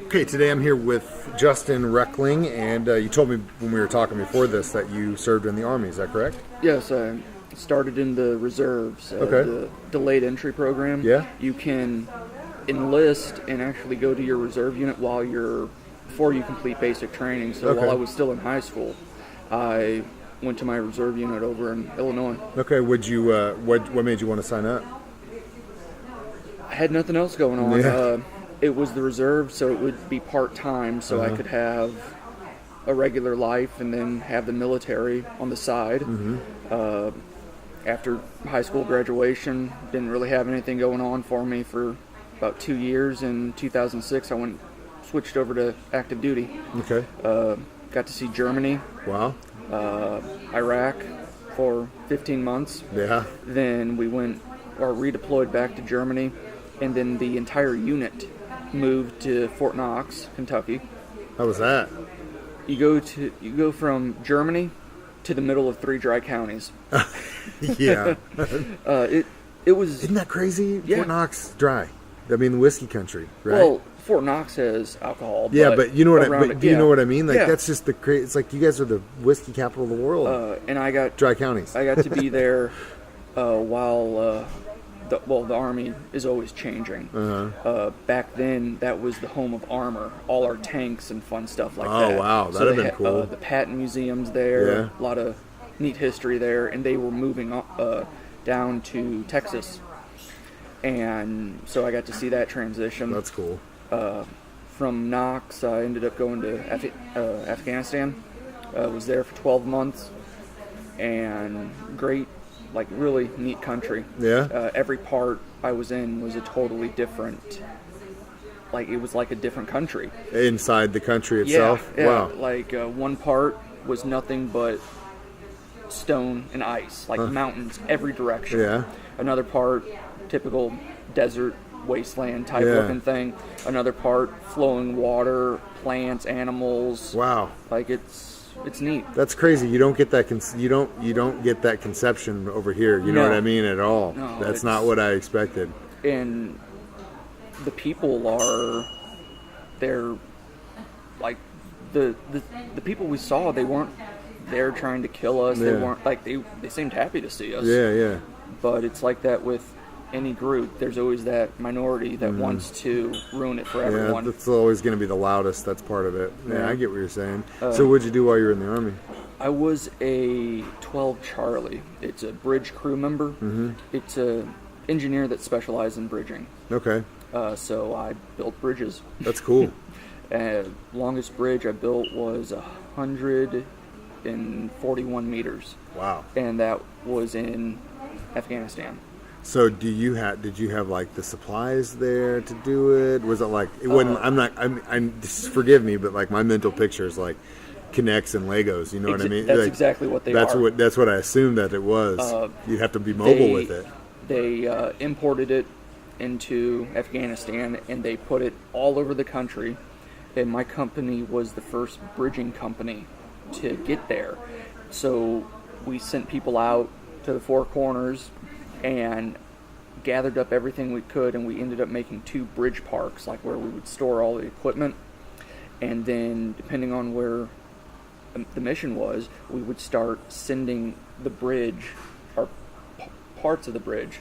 Okay, today I'm here with Justin Reckling, and you told me when we were talking before this that you served in the Army. Is that correct? Yes, I started in the reserves, the delayed entry program. Yeah. You can enlist and actually go to your reserve unit before you complete basic training. So while I was still in high school, I went to my reserve unit over in Illinois. Okay, would you? What made you want to sign up? I had nothing else going on. Yeah. It was the reserve, so it would be part-time, so I could have a regular life and then have the military on the side. After high school graduation, didn't really have anything going on for me for about 2 years. In 2006, I switched over to active duty. Okay. Got to see Germany. Wow. Iraq for 15 months. Yeah. Then we redeployed back to Germany, and then the entire unit moved to Fort Knox, Kentucky. How was that? You go from Germany to the middle of 3 dry counties. Yeah. It was. Isn't that crazy? Yeah. Fort Knox dry. I mean, whiskey country, right? Well, Fort Knox has alcohol. Yeah, but you know what? You know what I mean? Like Yeah. that's just it's like you guys are the whiskey capital of the world. And I got Dry counties. I got to be there while the Army is always changing. Back then, that was the home of armor, all our tanks and fun stuff like that. Oh wow, that'd have been cool. The Patton Museum's there, Yeah. a lot of neat history there, and they were moving down to Texas, and so I got to see that transition. That's cool. From Knox, I ended up going to Afghanistan. Was there for 12 months, and great. Like, really neat country. Yeah. Every part I was in was a totally different, like, it was like a different country. Inside the country itself? Yeah. Wow. Like, one part was nothing but stone and ice, like mountains every direction. Yeah. Another part, typical desert wasteland type looking thing. Another part, flowing water, plants, animals. Wow. Like, it's neat. That's crazy. You don't get that. You don't get that conception over here. You know what I mean at all. No, that's not what I expected. And the people they're like the people we saw. They weren't there trying to kill us. They weren't like they seemed happy to see us. Yeah, yeah. But it's like that with any group. There's always that minority that wants to ruin it for everyone. Yeah, that's always going to be the loudest. That's part of it. Yeah, Yeah. I get what you're saying. So what'd you do while you were in the Army? I was a 12 Charlie. It's a bridge crew member. It's a engineer that specializes in bridging. Okay. So I built bridges. That's cool. Longest bridge I built was 141 meters. Wow. And that was in Afghanistan. So did you have like the supplies there to do it? Was it like it wasn't? I'm forgive me, but like my mental picture is like Kinects and Legos. You know what I mean? That's like, exactly what they are. That's what I assumed that it was. You'd have to be mobile with it. They imported it into Afghanistan and they put it all over the country. And my company was the first bridging company to get there. So we sent people out to the 4 corners and gathered up everything we could, and we ended up making 2 bridge parks, like where we would store all the equipment. And then, depending on where the mission was, we would start sending the bridge, or parts of the bridge,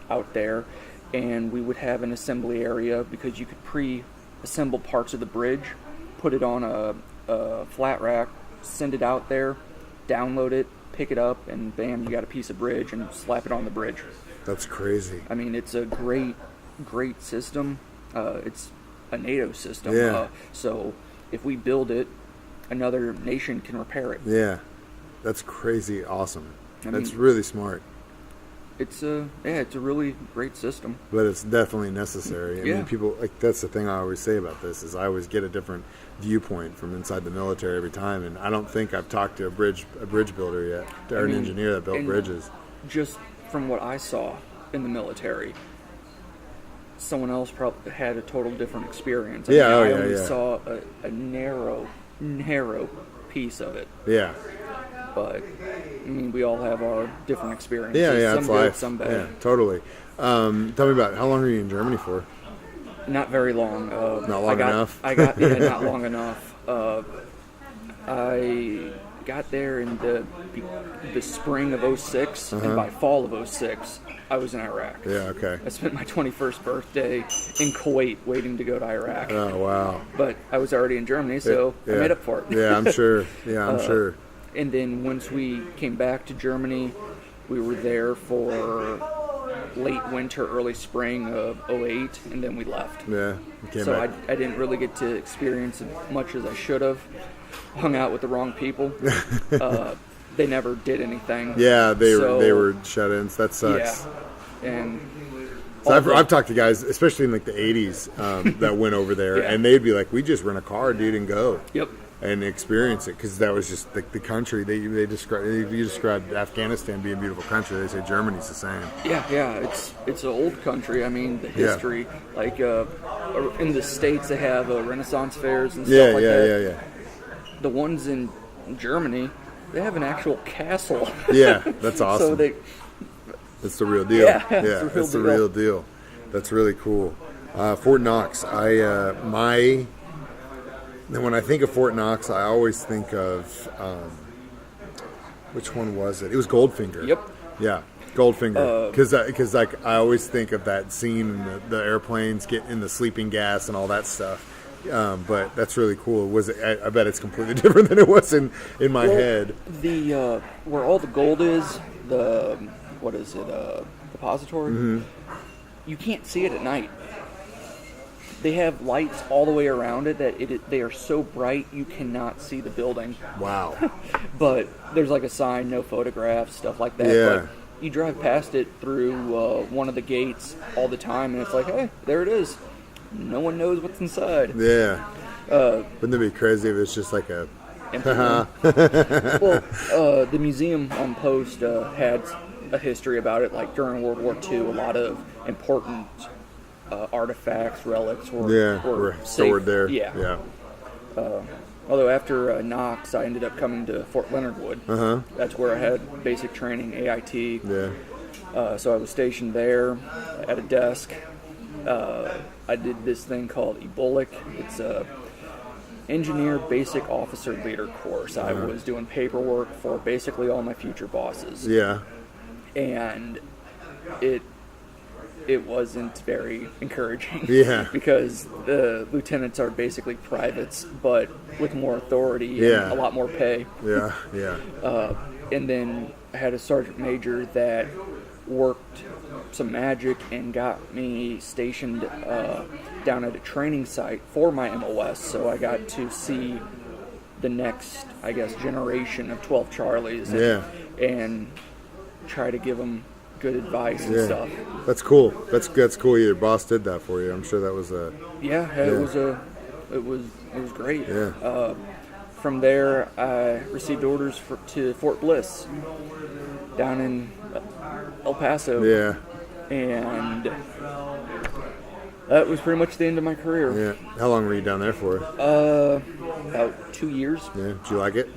out there, and we would have an assembly area because you could pre-assemble parts of the bridge, put it on a flat rack, send it out there, download it, pick it up, and bam, you got a piece of bridge and slap it on the bridge. That's crazy. I mean, it's a great system. It's a NATO system. Yeah. So if we build it, another nation can repair it. Yeah. That's crazy awesome. That's mean, really smart. It's a really great system. But it's definitely necessary. I Yeah. mean, people that's the thing I always say about this is I always get a different viewpoint from inside the military every time, and I don't think I've talked to a bridge builder yet, or an engineer that built bridges. Just from what I saw in the military, someone else probably had a total different experience. I only saw a narrow piece of it. Yeah. But I mean, we all have our different experiences. Yeah, some it's good, life. some bad. Yeah, totally. Tell me about how long were you in Germany for? Not very long. Not long enough? Not long enough. I got there in the spring of 06, and by fall of 06, I was in Iraq. Yeah, okay. I spent my 21st birthday in Kuwait waiting to go to Iraq. Oh, wow. But I was already in Germany, so I made up for it. Yeah, I'm sure. Yeah, I'm sure. And then once we came back to Germany, we were there for late winter, early spring of 08, and then we left. Yeah, you came So back. I didn't really get to experience as much as I should have. Hung out with the wrong people. They never did anything. Yeah, they were shut-ins. That sucks. Yeah, and so I've talked to guys, especially in like the 80s, that went over there, and they'd be like, "We just rent a car, dude, and go." Yep. And experience it, because that was just like the country. They described. You described Afghanistan being a beautiful country. They say Germany's the same. Yeah. It's an old country. I mean, the history. Like in the States, they have Renaissance fairs and stuff like that. Yeah. The ones in Germany, they have an actual castle. Yeah, that's awesome. So that's the real deal. Yeah, that's the real deal. That's really cool. Fort Knox. When I think of Fort Knox, I always think of which one was it? It was Goldfinger. Yep. Yeah, Goldfinger. Because like I always think of that scene, the airplanes getting in the sleeping gas and all that stuff. But that's really cool. Was it? I bet it's completely different than it was in my head. The where all the gold is, the depository. Mm-hmm. You can't see it at night. They have lights all the way around it they are so bright you cannot see the building. Wow. But there's like a sign, no photographs, stuff like that. Yeah. But you drive past it through one of the gates all the time, and it's like, hey, there it is. No one knows what's inside. Yeah. Wouldn't it be crazy if it's just like a empty room? Well, the museum on Post had a history about it. Like during World War II, a lot of important artifacts, relics were stored there. Yeah. Although after Knox, I ended up coming to Fort Leonard Wood. That's where I had basic training, AIT. Yeah. So I was stationed there at a desk. I did this thing called EBOLIC. It's a engineer basic officer leader course. I was doing paperwork for basically all my future bosses. Yeah. And it wasn't very encouraging. Yeah. Because the lieutenants are basically privates, but with more authority and a lot more pay. Yeah. And then I had a sergeant major that worked some magic and got me stationed down at a training site for my MOS, so I got to see the next, I guess, generation of 12 Charlies and try to give them good advice and stuff. That's cool. That's cool. Your boss did that for you. I'm sure that was it was great. Yeah. From there, I received orders to Fort Bliss down in El Paso. Yeah. And that was pretty much the end of my career. Yeah. How long were you down there for? About 2 years. Yeah. Did you like it?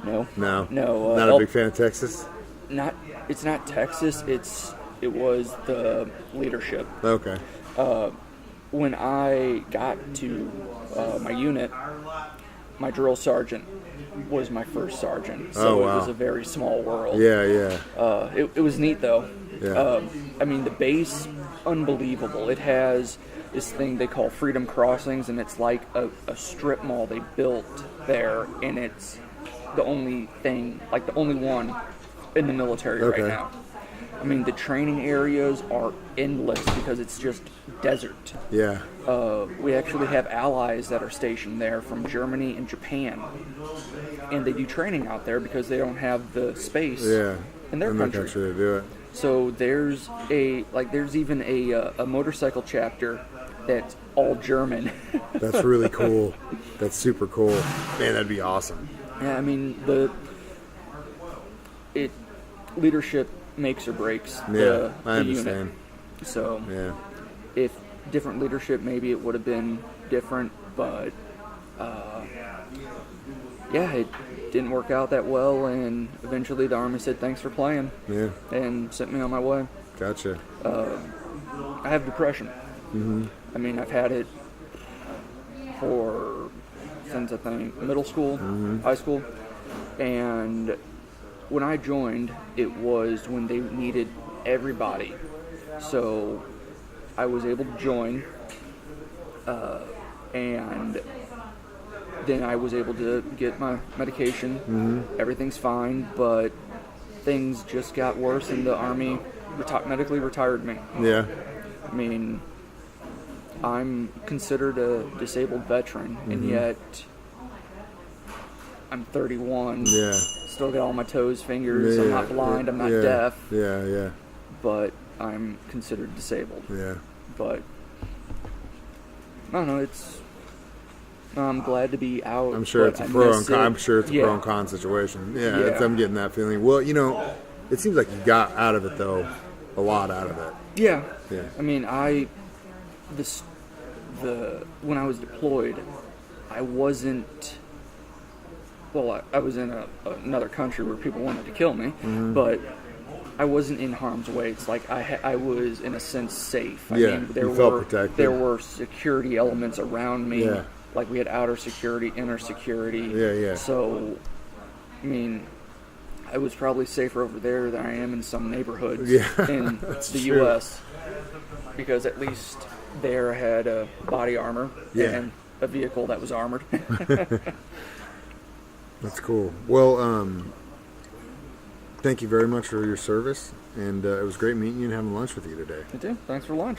No. No. No. Not a big fan of Texas? It's not Texas. It was the leadership. Okay. When I got to my unit, my drill sergeant was my first sergeant. So it was a very small world. Yeah. It was neat though. Yeah. I mean, the base, unbelievable. It has this thing they call Freedom Crossings, and it's like a strip mall they built there, and it's the only thing, like the only one in the military right now. I mean, the training areas are endless because it's just desert. Yeah. We actually have allies that are stationed there from Germany and Japan, and they do training out there because they don't have the space in their country to do it. So there's even a motorcycle chapter that's all German. That's really cool. That's super cool. Man, that'd be awesome. Yeah, I mean leadership makes or breaks the I understand. unit. So if different leadership, maybe it would have been different, but it didn't work out that well, and eventually the Army said thanks for playing and sent me on my way. Gotcha. I have depression. I mean, I've had it since I think middle school, high school, and when I joined, it was when they needed everybody. So I was able to join, and then I was able to get my medication. Everything's fine, but things just got worse, and the Army medically retired me. Yeah. I mean, I'm considered a disabled veteran, and yet I'm 31. Yeah. Still got all my toes, fingers. I'm not blind. I'm not deaf. Yeah. But I'm considered disabled. Yeah. But I don't know. I'm glad to be out. I'm sure it's a pro and con. I'm sure it's a pro and con situation. Yeah. I'm getting that feeling. Well, it seems like you got out of it though, a lot out of it. Yeah. Yeah. I mean, when I was deployed, I wasn't. Well, I was in another country where people wanted to kill me, but I wasn't in harm's way. It's like I was, in a sense, safe. I mean, you felt protected. There were security elements around me. Yeah. Like we had outer security, inner security. Yeah. So, I mean, I was probably safer over there than I am in some neighborhoods in the U.S. Because at least there I had a body armor and a vehicle that was armored. That's cool. Well, thank you very much for your service, and it was great meeting you and having lunch with you today. Me too. Thanks for lunch.